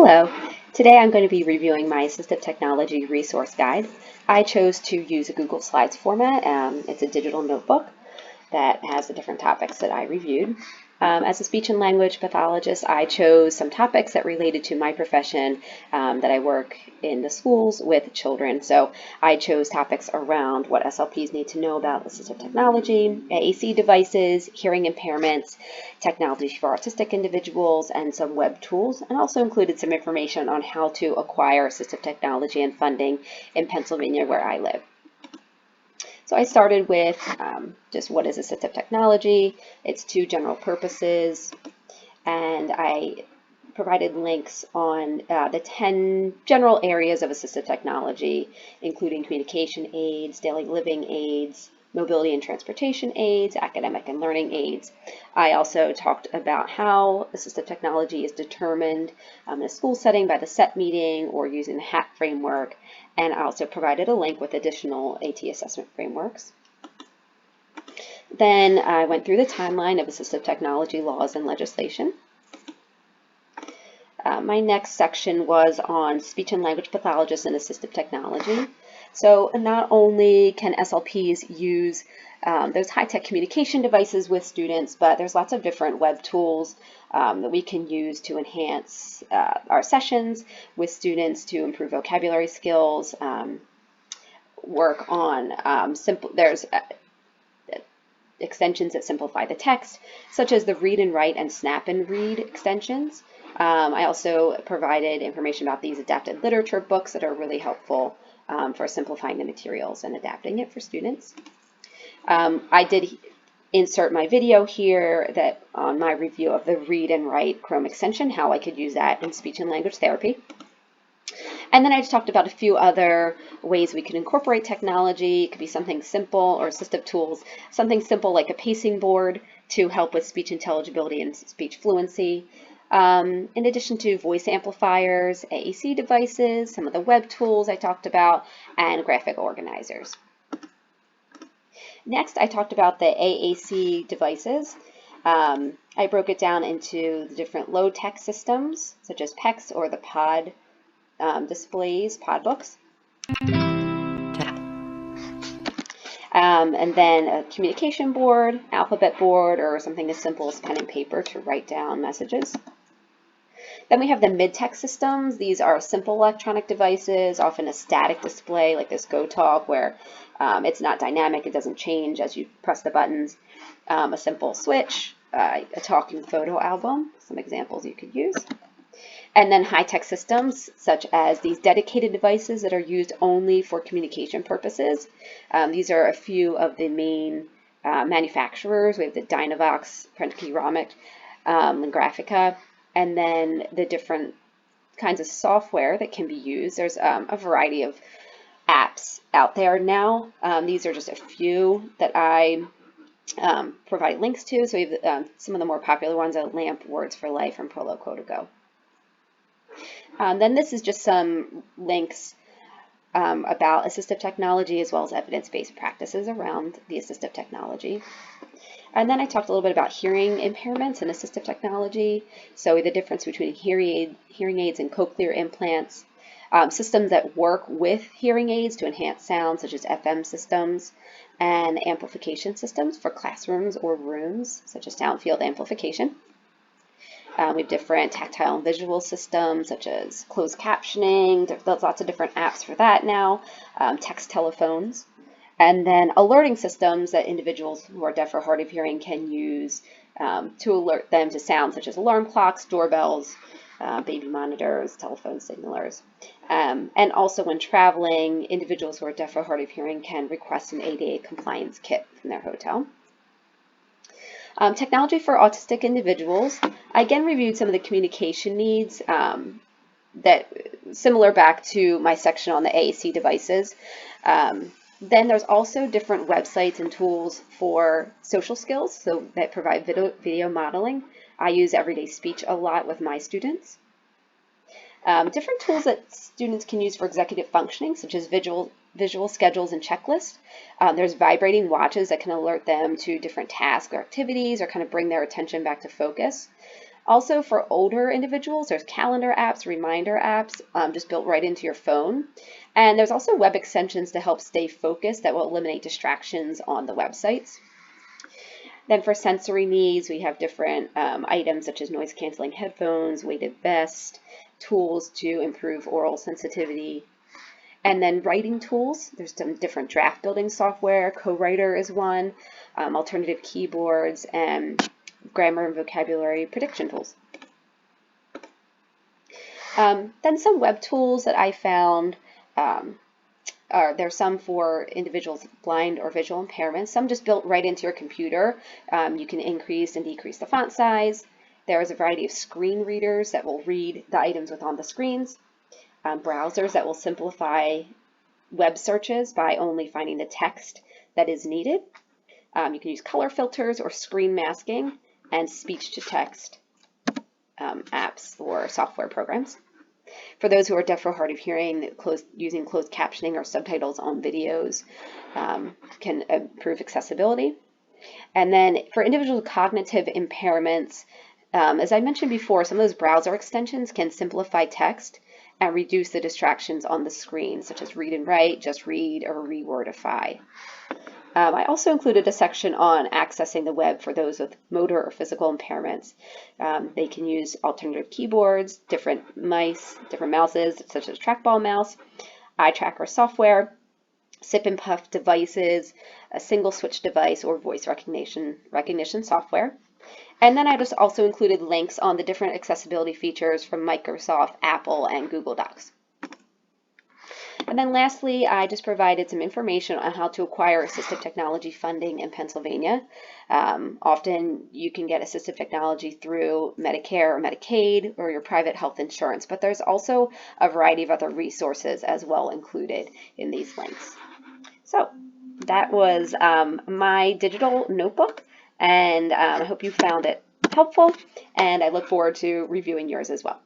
Hello. Today I'm going to be reviewing my assistive technology resource guide. I chose to use a Google Slides format. It's a digital notebook that has the different topics that I reviewed. As a speech and language pathologist, I chose some topics that related to my profession, that I work in the schools with children. So I chose topics around what SLPs need to know about assistive technology, AAC devices, hearing impairments, technology for autistic individuals, and some web tools, and also included some information on how to acquire assistive technology and funding in Pennsylvania, where I live. So I started with just what is assistive technology, its two general purposes, and I provided links on the 10 general areas of assistive technology, including communication aids, daily living aids, mobility and transportation aids, academic and learning aids. I also talked about how assistive technology is determined in a school setting by the SET meeting or using the HAT framework, and I also provided a link with additional AT assessment frameworks. Then I went through the timeline of assistive technology laws and legislation. My next section was on speech and language pathologists and assistive technology. So not only can SLPs use those high-tech communication devices with students, but there's lots of different web tools that we can use to enhance our sessions with students to improve vocabulary skills, work on there's extensions that simplify the text, such as the read and write and snap and read extensions. I also provided information about these adapted literature books that are really helpful for simplifying the materials and adapting it for students. I did insert my video here that on my review of the read and write Chrome extension, how I could use that in speech and language therapy. And then I just talked about a few other ways we could incorporate technology. It could be something simple, or assistive tools, something simple like a pacing board to help with speech intelligibility and speech fluency. In addition to voice amplifiers, AAC devices, some of the web tools I talked about, and graphic organizers. Next, I talked about the AAC devices. I broke it down into the different low-tech systems, such as PECs or the pod displays, pod books. And then a communication board, alphabet board, or something as simple as pen and paper to write down messages. Then we have the mid-tech systems. These are simple electronic devices, often a static display like this GoTalk, where it's not dynamic, it doesn't change as you press the buttons. A simple switch, a talking photo album, some examples you could use. And then high-tech systems, such as these dedicated devices that are used only for communication purposes. These are a few of the main manufacturers. We have the Dynavox, Prentkeyramic, and Graphica, and then the different kinds of software that can be used. There's a variety of apps out there now. These are just a few that I provide links to. So we have some of the more popular ones are LAMP, Words for Life, and Proloquo2Go. Then this is just some links about assistive technology as well as evidence-based practices around the assistive technology. And then I talked a little bit about hearing impairments and assistive technology. So the difference between hearing aids and cochlear implants, systems that work with hearing aids to enhance sound, such as FM systems, and amplification systems for classrooms or rooms, such as sound field amplification. We have different tactile and visual systems, such as closed captioning. There's lots of different apps for that now, text telephones. And then alerting systems that individuals who are deaf or hard of hearing can use to alert them to sounds such as alarm clocks, doorbells, baby monitors, telephone signalers. And also when traveling, individuals who are deaf or hard of hearing can request an ADA compliance kit from their hotel. Technology for autistic individuals. I again reviewed some of the communication needs that similar back to my section on the AAC devices. Then there's also different websites and tools for social skills, so that provide video modeling. I use everyday speech a lot with my students. Different tools that students can use for executive functioning, such as visual schedules and checklists. There's vibrating watches that can alert them to different tasks or activities or kind of bring their attention back to focus. Also for older individuals, there's calendar apps, reminder apps, just built right into your phone. And there's also web extensions to help stay focused that will eliminate distractions on the websites. Then for sensory needs, we have different items such as noise canceling headphones, weighted vest, tools to improve oral sensitivity. And then writing tools, there's some different draft building software. Co-writer is one, alternative keyboards, and grammar and vocabulary prediction tools. Then some web tools that I found there's some for individuals with blind or visual impairments, some just built right into your computer. You can increase and decrease the font size. There's a variety of screen readers that will read the items within the screens. Browsers that will simplify web searches by only finding the text that is needed. You can use color filters or screen masking, and speech-to-text apps or software programs. For those who are deaf or hard of hearing, using closed captioning or subtitles on videos can improve accessibility. And then for individual cognitive impairments, as I mentioned before, some of those browser extensions can simplify text and reduce the distractions on the screen, such as read and write, just read, or rewordify. I also included a section on accessing the web for those with motor or physical impairments. They can use alternative keyboards, different mouses, such as trackball mouse, eye tracker software, sip and puff devices, a single switch device, or voice recognition software. And then I just also included links on the different accessibility features from Microsoft, Apple, and Google Docs. And then lastly, I just provided some information on how to acquire assistive technology funding in Pennsylvania. Often you can get assistive technology through Medicare or Medicaid or your private health insurance, but there's also a variety of other resources as well included in these links. So that was my digital notebook, and I hope you found it helpful, and I look forward to reviewing yours as well.